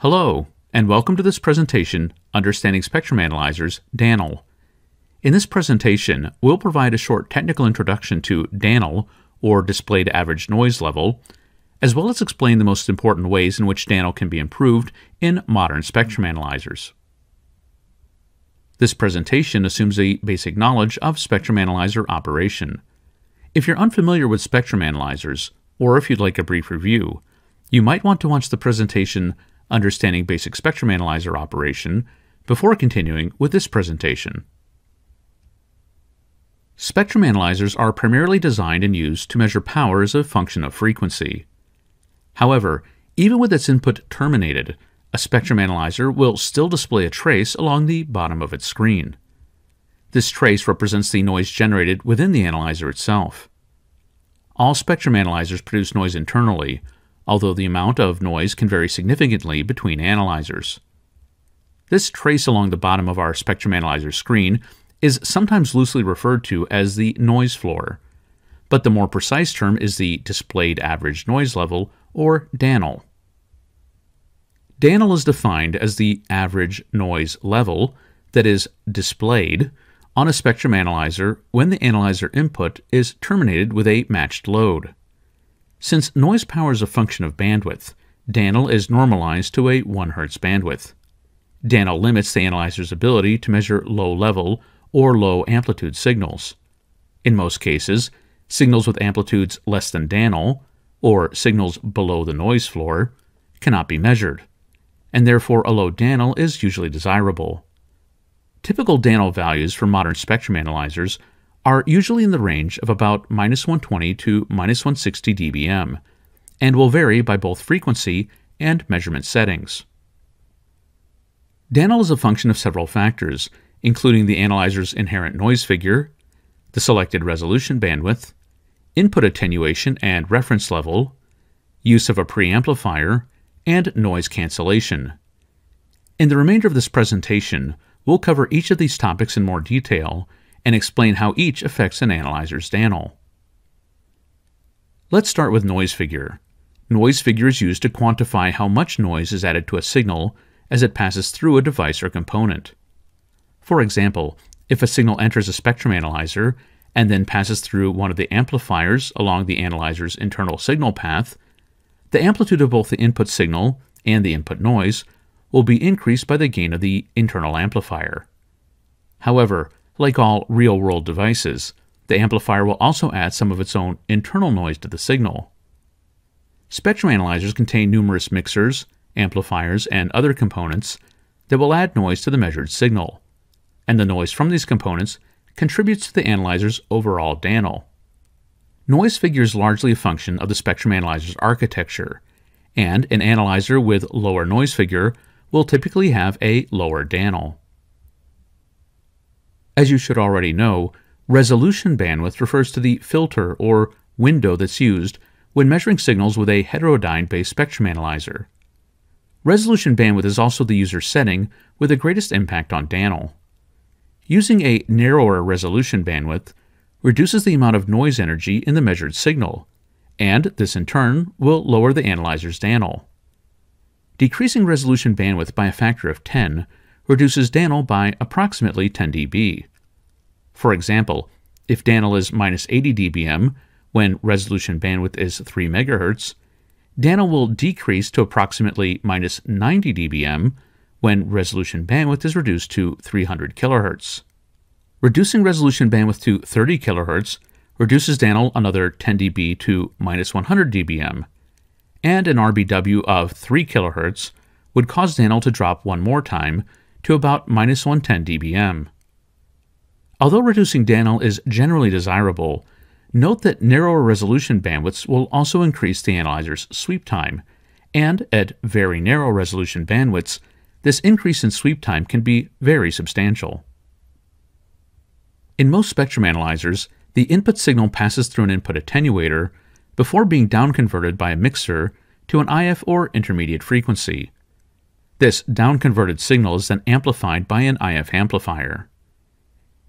Hello, and welcome to this presentation, Understanding Spectrum Analyzers, Danl. In this presentation, we'll provide a short technical introduction to Danl, or Displayed Average Noise Level, as well as explain the most important ways in which Danl can be improved in modern spectrum analyzers. This presentation assumes a basic knowledge of spectrum analyzer operation. If you're unfamiliar with spectrum analyzers, or if you'd like a brief review, you might want to watch the presentation Understanding Basic Spectrum Analyzer Operation before continuing with this presentation. Spectrum analyzers are primarily designed and used to measure power as a function of frequency. However, even with its input terminated, a spectrum analyzer will still display a trace along the bottom of its screen. This trace represents the noise generated within the analyzer itself. All spectrum analyzers produce noise internally, although the amount of noise can vary significantly between analyzers. This trace along the bottom of our spectrum analyzer screen is sometimes loosely referred to as the noise floor, but the more precise term is the Displayed Average Noise Level, or DANL. DANL is defined as the average noise level that is displayed on a spectrum analyzer when the analyzer input is terminated with a matched load. Since noise power is a function of bandwidth, DANL is normalized to a 1 Hz bandwidth. DANL limits the analyzer's ability to measure low-level or low-amplitude signals. In most cases, signals with amplitudes less than DANL, or signals below the noise floor, cannot be measured, and therefore a low DANL is usually desirable. Typical DANL values for modern spectrum analyzers are usually in the range of about -120 to -160 dBm, and will vary by both frequency and measurement settings. DANL is a function of several factors, including the analyzer's inherent noise figure, the selected resolution bandwidth, input attenuation and reference level, use of a preamplifier, and noise cancellation. In the remainder of this presentation, we'll cover each of these topics in more detail and explain how each affects an analyzer's DANL. Let's start with noise figure. Noise figure is used to quantify how much noise is added to a signal as it passes through a device or component. For example, if a signal enters a spectrum analyzer and then passes through one of the amplifiers along the analyzer's internal signal path, the amplitude of both the input signal and the input noise will be increased by the gain of the internal amplifier. However, like all real-world devices, the amplifier will also add some of its own internal noise to the signal. Spectrum analyzers contain numerous mixers, amplifiers, and other components that will add noise to the measured signal, and the noise from these components contributes to the analyzer's overall DANL. Noise figure is largely a function of the spectrum analyzer's architecture, and an analyzer with lower noise figure will typically have a lower DANL. As you should already know, resolution bandwidth refers to the filter or window that's used when measuring signals with a heterodyne-based spectrum analyzer. Resolution bandwidth is also the user setting with the greatest impact on DANL. Using a narrower resolution bandwidth reduces the amount of noise energy in the measured signal, and this in turn will lower the analyzer's DANL. Decreasing resolution bandwidth by a factor of 10 reduces DANL by approximately 10 dB. For example, if DANL is -80 dBm when resolution bandwidth is 3 MHz, DANL will decrease to approximately -90 dBm when resolution bandwidth is reduced to 300 kHz. Reducing resolution bandwidth to 30 kHz reduces DANL another 10 dB to -100 dBm, and an RBW of 3 kHz would cause DANL to drop one more time to about -110 dBm. Although reducing DANL is generally desirable, note that narrower resolution bandwidths will also increase the analyzer's sweep time, and at very narrow resolution bandwidths, this increase in sweep time can be very substantial. In most spectrum analyzers, the input signal passes through an input attenuator before being downconverted by a mixer to an IF or intermediate frequency. This downconverted signal is then amplified by an IF amplifier.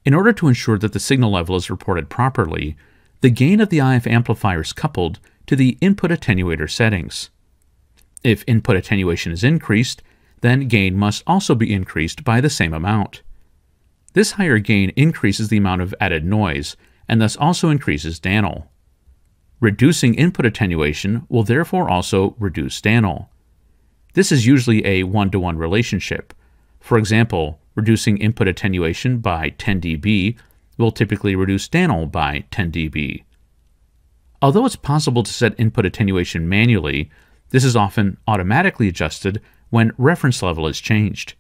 In order to ensure that the signal level is reported properly, the gain of the IF amplifier is coupled to the input attenuator settings. If input attenuation is increased, then gain must also be increased by the same amount. This higher gain increases the amount of added noise, and thus also increases Danl. Reducing input attenuation will therefore also reduce Danl. This is usually a one-to-one relationship. For example, reducing input attenuation by 10 dB will typically reduce Danl by 10 dB. Although it's possible to set input attenuation manually, this is often automatically adjusted when reference level is changed.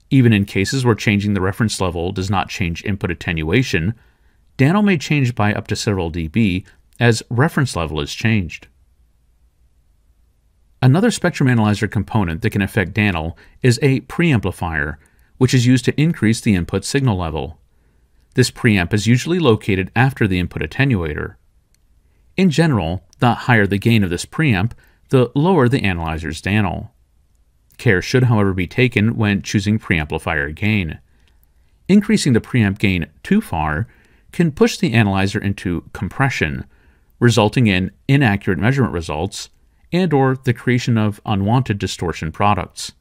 Even in cases where changing the reference level does not change input attenuation, Danl may change by up to several dB as reference level is changed. Another spectrum analyzer component that can affect Danl is a preamplifier, which is used to increase the input signal level. This preamp is usually located after the input attenuator. In general, the higher the gain of this preamp, the lower the analyzer's Danl. Care should, however, be taken when choosing preamplifier gain. Increasing the preamp gain too far can push the analyzer into compression, resulting in inaccurate measurement results and/or the creation of unwanted distortion products.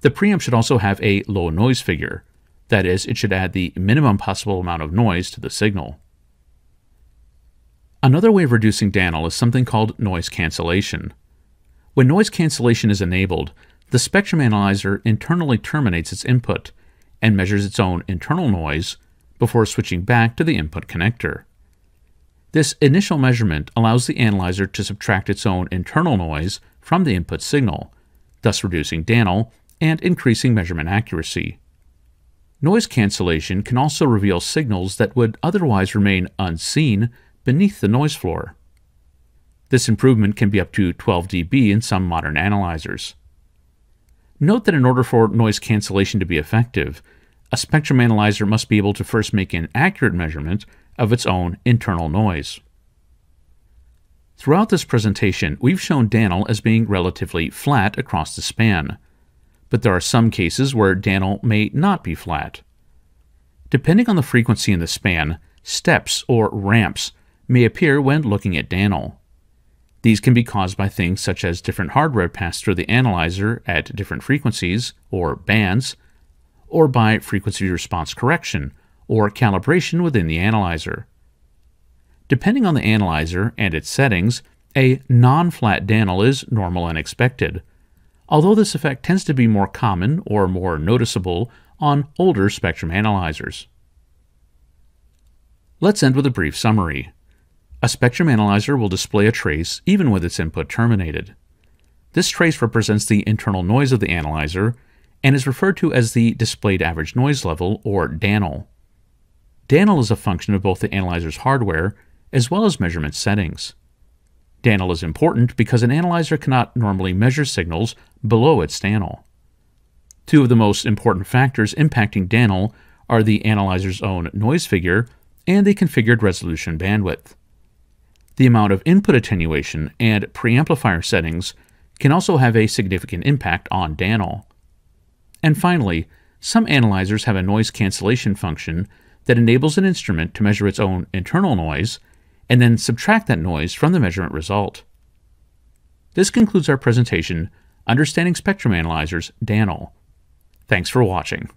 The preamp should also have a low noise figure. That is, it should add the minimum possible amount of noise to the signal. Another way of reducing Danl is something called noise cancellation. When noise cancellation is enabled, the spectrum analyzer internally terminates its input and measures its own internal noise before switching back to the input connector. This initial measurement allows the analyzer to subtract its own internal noise from the input signal, thus reducing Danl and increasing measurement accuracy. Noise cancellation can also reveal signals that would otherwise remain unseen beneath the noise floor. This improvement can be up to 12 dB in some modern analyzers. Note that in order for noise cancellation to be effective, a spectrum analyzer must be able to first make an accurate measurement of its own internal noise. Throughout this presentation, we've shown Danl as being relatively flat across the span, but there are some cases where Danl may not be flat. Depending on the frequency in the span, steps or ramps may appear when looking at Danl. These can be caused by things such as different hardware passed through the analyzer at different frequencies, or bands, or by frequency response correction, or calibration within the analyzer. Depending on the analyzer and its settings, a non-flat Danl is normal and expected, although this effect tends to be more common or more noticeable on older spectrum analyzers. Let's end with a brief summary. A spectrum analyzer will display a trace even with its input terminated. This trace represents the internal noise of the analyzer and is referred to as the displayed average noise level, or Danl. Danl is a function of both the analyzer's hardware as well as measurement settings. Danl is important because an analyzer cannot normally measure signals below its Danl. Two of the most important factors impacting Danl are the analyzer's own noise figure and the configured resolution bandwidth. The amount of input attenuation and preamplifier settings can also have a significant impact on Danl. And finally, some analyzers have a noise cancellation function that enables an instrument to measure its own internal noise and then subtract that noise from the measurement result. This concludes our presentation, Understanding Spectrum Analyzers, Danl. Thanks for watching.